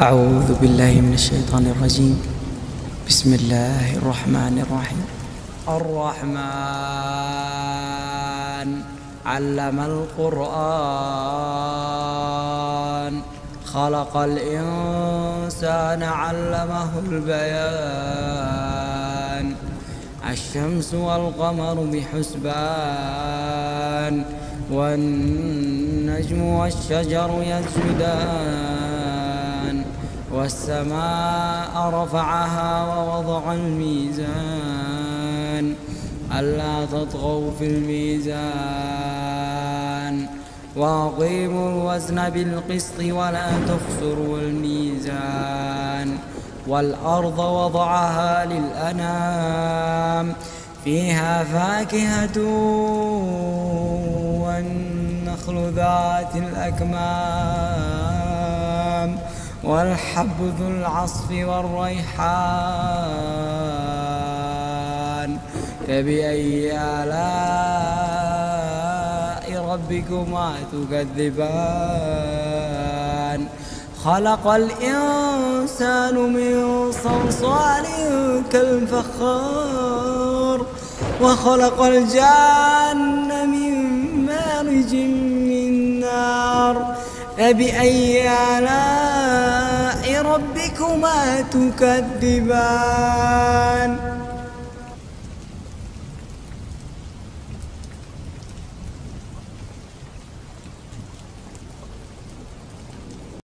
أعوذ بالله من الشيطان الرجيم. بسم الله الرحمن الرحيم. الرحمن علم القرآن، خلق الإنسان علمه البيان. الشمس والقمر بحسبان، والنجم والشجر يسجدان. والسماء رفعها ووضع الميزان، ألا تطغوا في الميزان، وأقيموا الوزن بالقسط ولا تخسروا الميزان. والأرض وضعها للأنام، فيها فاكهة والنخل ذات الأكمام، والحب ذو العصف والريحان. فبأي آلاء ربكما تكذبان؟ خلق الإنسان من صلصال كالفخار، وخلق الجان من مارج من نار. فبأي آلاء ربكما تكذبان؟